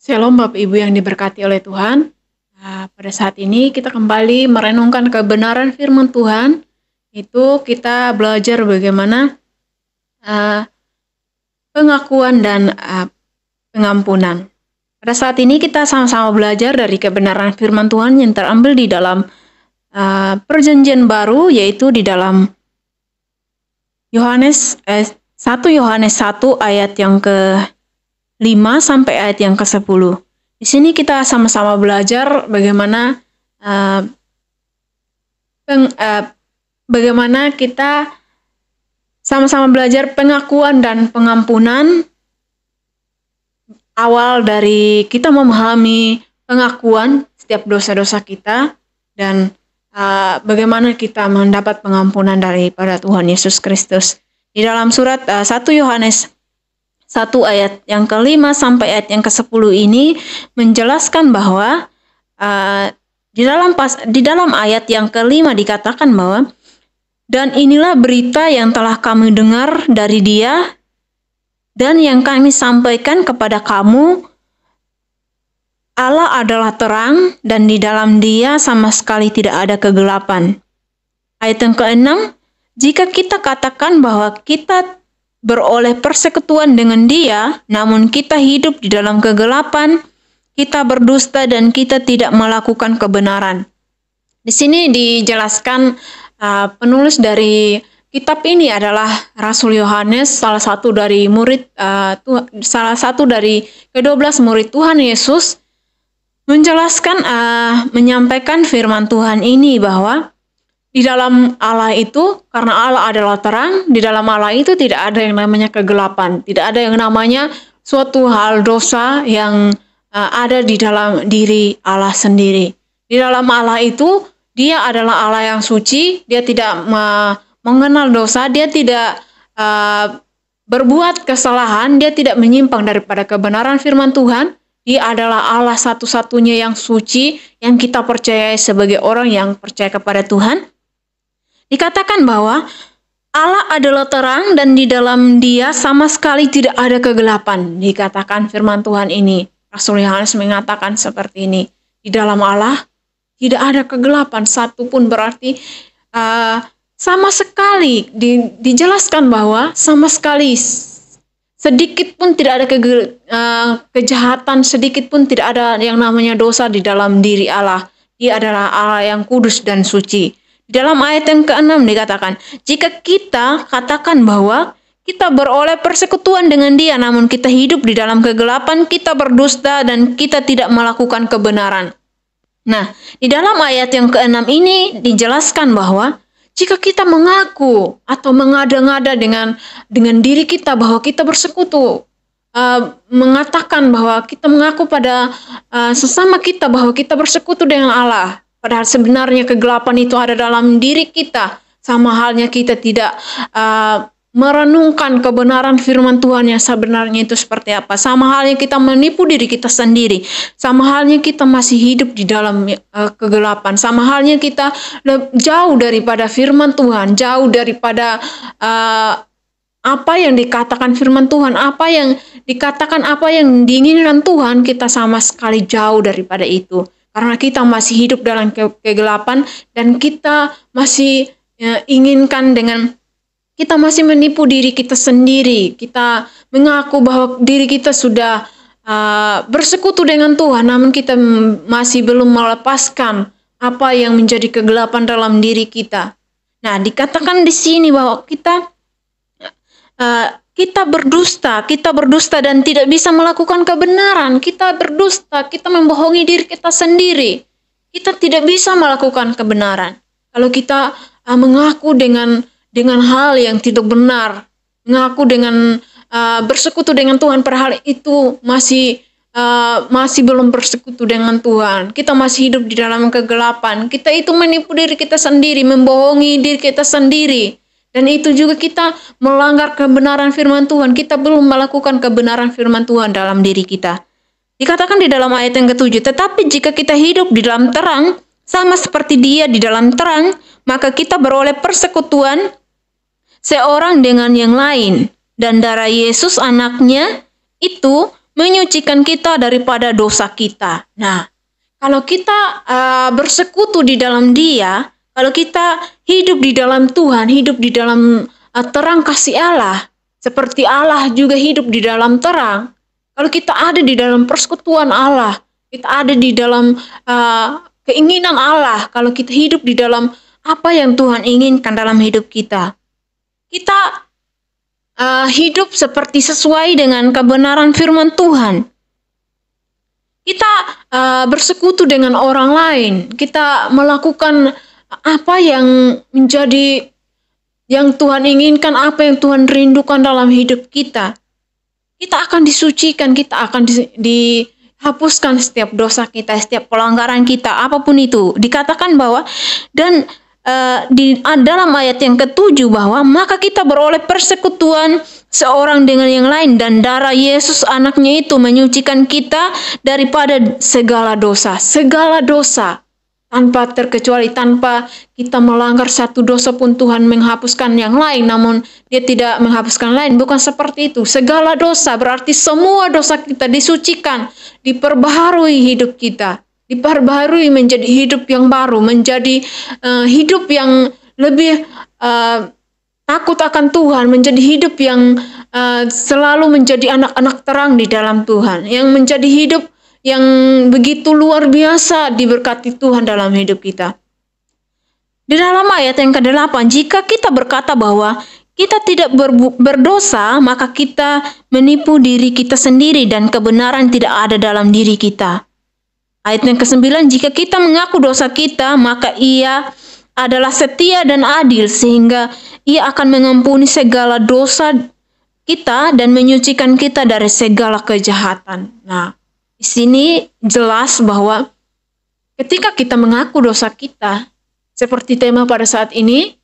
Shalom Bapak Ibu yang diberkati oleh Tuhan. Pada saat ini kita kembali merenungkan kebenaran firman Tuhan. Itu kita belajar bagaimana pengakuan dan pengampunan. Pada saat ini kita sama-sama belajar dari kebenaran firman Tuhan yang terambil di dalam perjanjian baru, yaitu di dalam 1 Yohanes 1 ayat yang ke-5 sampai ayat yang ke-10. Di sini kita sama-sama belajar bagaimana bagaimana kita sama-sama belajar pengakuan dan pengampunan. Awal dari kita memahami pengakuan setiap dosa-dosa kita dan bagaimana kita mendapat pengampunan daripada Tuhan Yesus Kristus. Di dalam surat 1 Yohanes 1 ayat yang ke-5 sampai ayat yang ke-10 ini menjelaskan bahwa di dalam ayat yang ke-5 dikatakan bahwa dan inilah berita yang telah kami dengar dari Dia dan yang kami sampaikan kepada kamu, Allah adalah terang dan di dalam Dia sama sekali tidak ada kegelapan. Ayat yang ke-6, jika kita katakan bahwa kita beroleh persekutuan dengan Dia, namun kita hidup di dalam kegelapan, kita berdusta dan kita tidak melakukan kebenaran. Di sini dijelaskan penulis dari kitab ini adalah Rasul Yohanes, salah satu dari ke-12 murid Tuhan Yesus, menjelaskan, menyampaikan firman Tuhan ini bahwa di dalam Allah itu, karena Allah adalah terang, di dalam Allah itu tidak ada yang namanya kegelapan, tidak ada yang namanya suatu hal dosa yang ada di dalam diri Allah sendiri. Di dalam Allah itu, Dia adalah Allah yang suci, Dia tidak mengenal dosa, Dia tidak berbuat kesalahan, Dia tidak menyimpang daripada kebenaran firman Tuhan. Dia adalah Allah satu-satunya yang suci, yang kita percayai sebagai orang yang percaya kepada Tuhan. Dikatakan bahwa Allah adalah terang dan di dalam Dia sama sekali tidak ada kegelapan. Dikatakan firman Tuhan ini, Rasul Yohanes mengatakan seperti ini, di dalam Allah tidak ada kegelapan satupun, berarti sama sekali dijelaskan bahwa sama sekali sedikit pun tidak ada kejahatan, sedikit pun tidak ada yang namanya dosa di dalam diri Allah. Dia adalah Allah yang kudus dan suci. Di dalam ayat yang ke-6 dikatakan, jika kita katakan bahwa kita beroleh persekutuan dengan Dia, namun kita hidup di dalam kegelapan, kita berdusta dan kita tidak melakukan kebenaran. Nah, di dalam ayat yang ke-6 ini dijelaskan bahwa jika kita mengaku atau mengada-ngada dengan diri kita bahwa kita bersekutu, mengatakan bahwa kita mengaku pada sesama kita bahwa kita bersekutu dengan Allah, padahal sebenarnya kegelapan itu ada dalam diri kita, sama halnya kita tidak merenungkan kebenaran firman Tuhan yang sebenarnya itu seperti apa. Sama halnya kita menipu diri kita sendiri. Sama halnya kita masih hidup di dalam kegelapan. Sama halnya kita jauh daripada firman Tuhan, jauh daripada apa yang dikatakan firman Tuhan, apa yang dikatakan, apa yang diinginkan Tuhan, kita sama sekali jauh daripada itu. Karena kita masih hidup dalam kegelapan dan kita masih kita masih menipu diri kita sendiri. Kita mengaku bahwa diri kita sudah bersekutu dengan Tuhan, namun kita masih belum melepaskan apa yang menjadi kegelapan dalam diri kita. Nah, dikatakan di sini bahwa kita berdusta dan tidak bisa melakukan kebenaran. Kita berdusta, kita membohongi diri kita sendiri. Kita tidak bisa melakukan kebenaran. Kalau kita mengaku dengan hal yang tidak benar, mengaku dengan bersekutu dengan Tuhan, padahal itu masih belum bersekutu dengan Tuhan. Kita masih hidup di dalam kegelapan. Kita itu menipu diri kita sendiri, membohongi diri kita sendiri. Dan itu juga kita melanggar kebenaran firman Tuhan. Kita belum melakukan kebenaran firman Tuhan dalam diri kita. Dikatakan di dalam ayat yang ke-7, tetapi jika kita hidup di dalam terang, sama seperti Dia di dalam terang, maka kita beroleh persekutuan seorang dengan yang lain, dan darah Yesus anaknya itu menyucikan kita daripada dosa kita. Nah, kalau kita bersekutu di dalam Dia, kalau kita hidup di dalam Tuhan, hidup di dalam terang kasih Allah, seperti Allah juga hidup di dalam terang. Kalau kita ada di dalam persekutuan Allah, kita ada di dalam keinginan Allah, kalau kita hidup di dalam apa yang Tuhan inginkan dalam hidup kita, kita hidup seperti sesuai dengan kebenaran firman Tuhan. Kita bersekutu dengan orang lain, kita melakukan apa yang menjadi yang Tuhan inginkan, apa yang Tuhan rindukan dalam hidup kita. Kita akan disucikan, kita akan dihapuskan setiap dosa kita, setiap pelanggaran kita, apapun itu. Dikatakan bahwa, dan di dalam ayat yang ke-7 bahwa maka kita beroleh persekutuan seorang dengan yang lain, dan darah Yesus anaknya itu menyucikan kita daripada segala dosa. Segala dosa tanpa terkecuali, tanpa kita melanggar satu dosa pun Tuhan menghapuskan yang lain, namun Dia tidak menghapuskan lain. Bukan seperti itu. Segala dosa berarti semua dosa kita disucikan, diperbaharui hidup kita, diperbaharui menjadi hidup yang baru, menjadi hidup yang lebih takut akan Tuhan, menjadi hidup yang selalu menjadi anak-anak terang di dalam Tuhan, yang menjadi hidup yang begitu luar biasa diberkati Tuhan dalam hidup kita. Di dalam ayat yang ke-8, jika kita berkata bahwa kita tidak berdosa, maka kita menipu diri kita sendiri dan kebenaran tidak ada dalam diri kita. Ayat yang ke-9, jika kita mengaku dosa kita, maka Ia adalah setia dan adil, sehingga Ia akan mengampuni segala dosa kita dan menyucikan kita dari segala kejahatan. Nah, di sini jelas bahwa ketika kita mengaku dosa kita, seperti tema pada saat ini,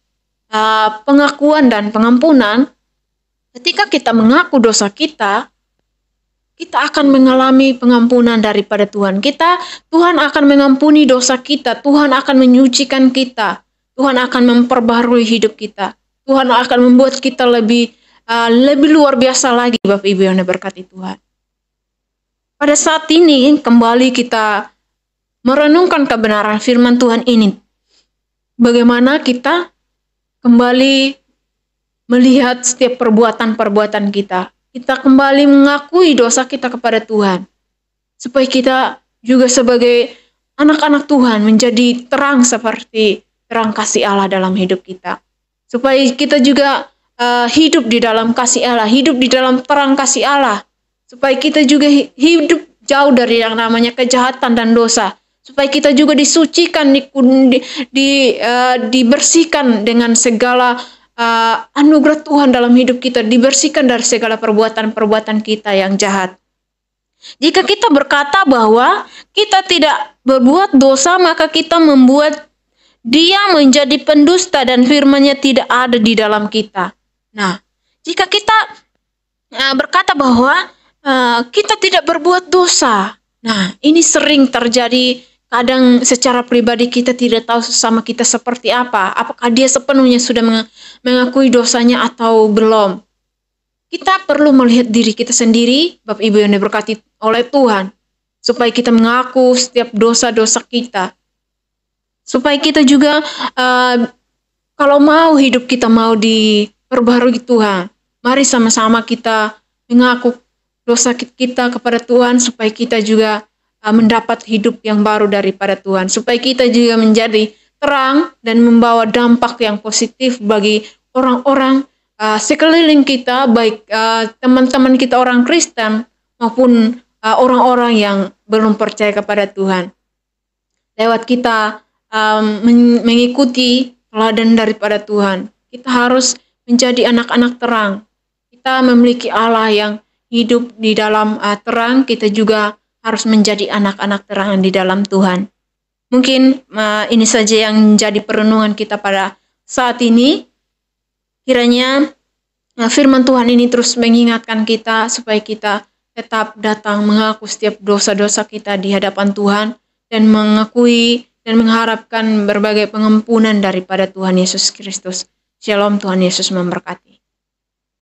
pengakuan dan pengampunan, ketika kita mengaku dosa kita, kita akan mengalami pengampunan daripada Tuhan. Tuhan akan mengampuni dosa kita, Tuhan akan menyucikan kita, Tuhan akan memperbaharui hidup kita, Tuhan akan membuat kita lebih luar biasa lagi, Bapak Ibu yang diberkati Tuhan. Pada saat ini kembali kita merenungkan kebenaran firman Tuhan ini. Bagaimana kita kembali melihat setiap perbuatan-perbuatan kita. Kita kembali mengakui dosa kita kepada Tuhan. Supaya kita juga sebagai anak-anak Tuhan menjadi terang seperti terang kasih Allah dalam hidup kita. Supaya kita juga hidup di dalam kasih Allah, hidup di dalam terang kasih Allah. Supaya kita juga hidup jauh dari yang namanya kejahatan dan dosa. Supaya kita juga disucikan, dibersihkan dengan segala anugerah Tuhan dalam hidup kita, dibersihkan dari segala perbuatan-perbuatan kita yang jahat. Jika kita berkata bahwa kita tidak berbuat dosa, maka kita membuat Dia menjadi pendusta dan firman-Nya tidak ada di dalam kita. Nah, jika kita berkata bahwa kita tidak berbuat dosa. Nah, ini sering terjadi. Kadang secara pribadi kita tidak tahu sesama kita seperti apa. Apakah dia sepenuhnya sudah mengakui dosanya atau belum. Kita perlu melihat diri kita sendiri, Bapak Ibu yang diberkati oleh Tuhan. Supaya kita mengaku setiap dosa-dosa kita. Supaya kita juga, kalau mau hidup kita mau diperbarui Tuhan. Mari sama-sama kita mengaku dosa kita kepada Tuhan, supaya kita juga mendapat hidup yang baru daripada Tuhan, supaya kita juga menjadi terang dan membawa dampak yang positif bagi orang-orang sekeliling kita, baik teman-teman kita orang Kristen maupun orang-orang yang belum percaya kepada Tuhan. Lewat kita mengikuti teladan daripada Tuhan, kita harus menjadi anak-anak terang. Kita memiliki Allah yang hidup di dalam terang, kita juga harus menjadi anak-anak terang di dalam Tuhan. Mungkin ini saja yang menjadi perenungan kita pada saat ini. Kiranya firman Tuhan ini terus mengingatkan kita supaya kita tetap datang mengaku setiap dosa-dosa kita di hadapan Tuhan dan mengakui dan mengharapkan berbagai pengampunan daripada Tuhan Yesus Kristus. Shalom, Tuhan Yesus memberkati.